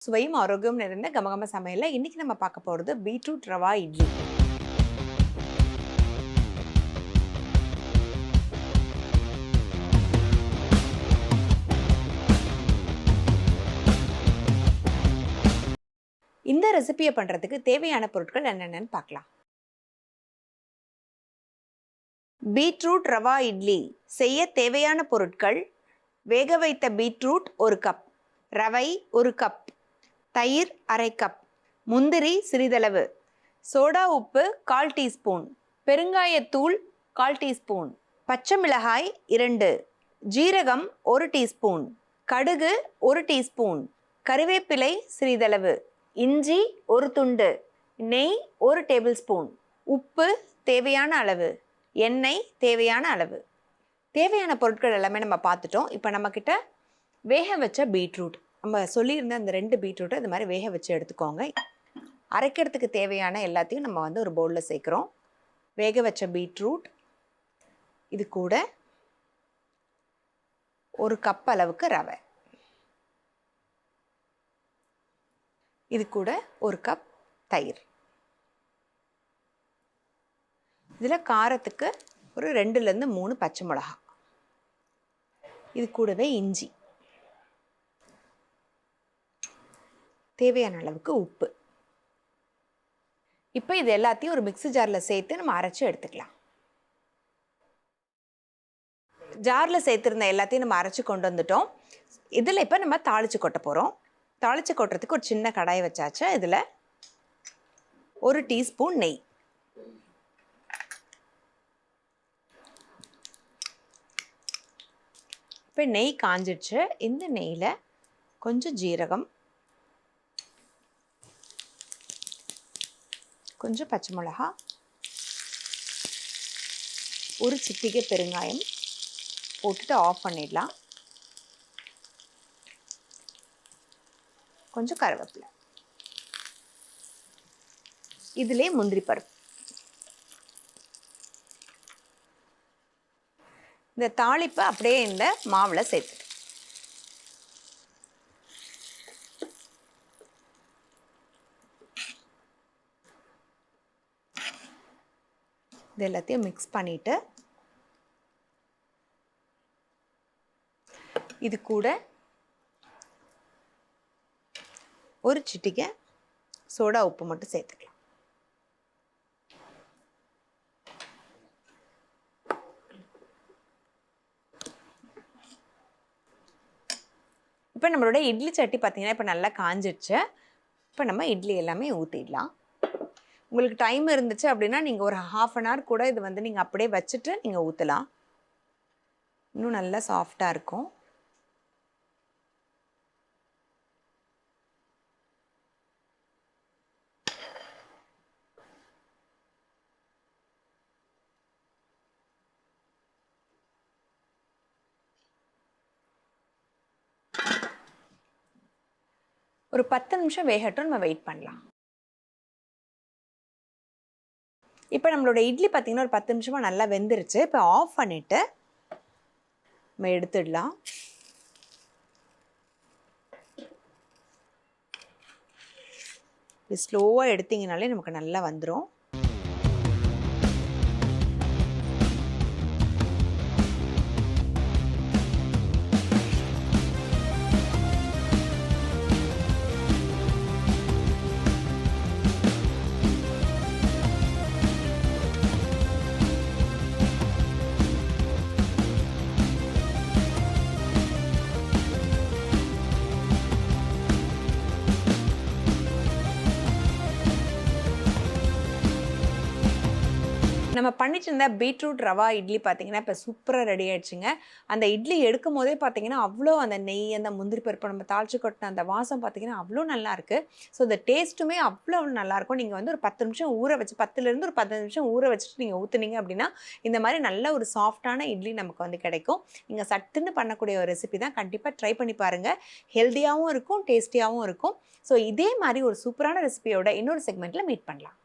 சுவையும் ஆரோக்கியம் நிறைந்த கமகம சமையல்ல இன்னைக்கு நம்ம பார்க்க போகிறது பீட்ரூட் ரவா இட்லி. இந்த ரெசிபியை பண்ணுறதுக்கு தேவையான பொருட்கள் என்னென்னு பார்க்கலாம். பீட்ரூட் ரவா இட்லி செய்ய தேவையான பொருட்கள்: வேக வைத்த பீட்ரூட் 1 கப், ரவை 1 கப், தயிர் 1/2 கப், முந்திரி சிறிதளவு, சோடா உப்பு 1/4 டீஸ்பூன், பெருங்காயத்தூள் 1/4 டீஸ்பூன், பச்சை மிளகாய் 2, ஜீரகம் 1 டீஸ்பூன், கடுகு 1 டீஸ்பூன், கறிவேப்பிலை சிறிதளவு, இஞ்சி 1 துண்டு, நெய் 1 டேபிள் ஸ்பூன், உப்பு தேவையான அளவு, எண்ணெய் தேவையான அளவு. தேவையான பொருட்கள் எல்லாமே நம்ம பார்த்துட்டோம். இப்போ நம்மக்கிட்ட வேக வச்ச பீட்ரூட், நம்ம சொல்லியிருந்த அந்த 2 பீட்ரூட்டை இது மாதிரி வேக வச்சு எடுத்துக்கோங்க. அரைக்கிறதுக்கு தேவையான எல்லாத்தையும் நம்ம ஒரு பவுலில் சேர்க்குறோம். வேக வச்ச பீட்ரூட், இது கூட 1 கப் அளவுக்கு ரவை, இது கூட 1 கப் தயிர், இதில் காரத்துக்கு ஒரு 2லேருந்து 3 பச்சை மிளகா, இது கூடவே இஞ்சி, தேவையான அளவுக்கு உப்பு. இப்போ இது எல்லாத்தையும் ஒரு மிக்ஸி ஜாரில் சேர்த்து நம்ம அரைச்சி எடுத்துக்கலாம். ஜாரில் சேர்த்துருந்த எல்லாத்தையும் நம்ம அரைச்சி கொண்டு வந்துட்டோம். இதில் இப்போ நம்ம தாளித்து கொட்ட போகிறோம். தாளித்து கொட்டுறதுக்கு ஒரு சின்ன கடாயை வச்சாச்சு. இதில் 1 டீஸ்பூன் நெய், இப்போ நெய் காஞ்சிடுச்சு. இந்த நெய்யில் கொஞ்சம் ஜீரகம், கொஞ்சம் பச்சை மிளகா, ஒரு சிட்டிகை பெருங்காயம் போட்டுட்டு ஆஃப் பண்ணிடலாம். கொஞ்சம் கருவேப்பிலை, இதிலே முந்திரி பருப்பு. இந்த தாளிப்பை அப்படியே இந்த மாவில் சேர்த்து இது எல்லாத்தையும் மிக்ஸ் பண்ணிட்டு, இது கூட ஒரு சிட்டிகை சோடா உப்பு மட்டும் சேர்த்துக்கலாம். இப்போ நம்மளோட இட்லி சட்டி பார்த்தீங்கன்னா இப்போ நல்லா காஞ்சிடுச்சு. இப்போ நம்ம இட்லி எல்லாமே ஊற்றிடலாம். உங்களுக்கு டைம் இருந்துச்சு அப்படின்னா நீங்கள் ஒரு ½ அன் ஹவர் கூட இது நீங்கள் அப்படியே வச்சுட்டு நீங்கள் ஊற்றலாம். இன்னும் நல்லா சாஃப்டாக இருக்கும். ஒரு 10 நிமிஷம் வேகட்டும், நம்ம வெயிட் பண்ணலாம். இப்போ நம்மளோட இட்லி பார்த்தீங்கன்னா ஒரு 10 நிமிஷமாக நல்லா வெந்துருச்சு. இப்போ ஆஃப் பண்ணிவிட்டு நம்ம எடுத்துடலாம். இது ஸ்லோவாக எடுத்தீங்கனாலே நமக்கு நல்லா வந்துடும். நம்ம பண்ணிட்டு இருந்த பீட்ரூட் ரவா இட்லி பார்த்தீங்கன்னா இப்போ சூப்பராக ரெடி ஆகிடுச்சுங்க. அந்த இட்லி எடுக்கும் போதே பார்த்தீங்கன்னா அவ்வளோ அந்த நெய், அந்த முந்திரி பருப்பு நம்ம தாளிச்சு கொட்டின அந்த வாசம் பார்த்தீங்கன்னா அவ்வளோ நல்லாயிருக்கு. ஸோ இந்த டேஸ்ட்டுமே அவ்வளோ நல்லாயிருக்கும். நீங்கள் ஒரு 10 நிமிஷம் ஊற வச்சு, 10லேருந்து ஒரு 15 நிமிஷம் ஊற வச்சுட்டு நீங்கள் ஊற்றுனீங்க அப்படின்னா இந்த மாதிரி நல்ல ஒரு சாஃப்டான இட்லி நமக்கு கிடைக்கும். நீங்கள் சட்டுன்னு பண்ணக்கூடிய ஒரு ரெசிபி தான். கண்டிப்பாக ட்ரை பண்ணி பாருங்கள். ஹெல்த்தியாகவும் இருக்கும், டேஸ்டியாகவும் இருக்கும். ஸோ இதே மாதிரி ஒரு சூப்பரான ரெசிபியோட இன்னொரு செக்மெண்ட்டில் மீட் பண்ணலாம்.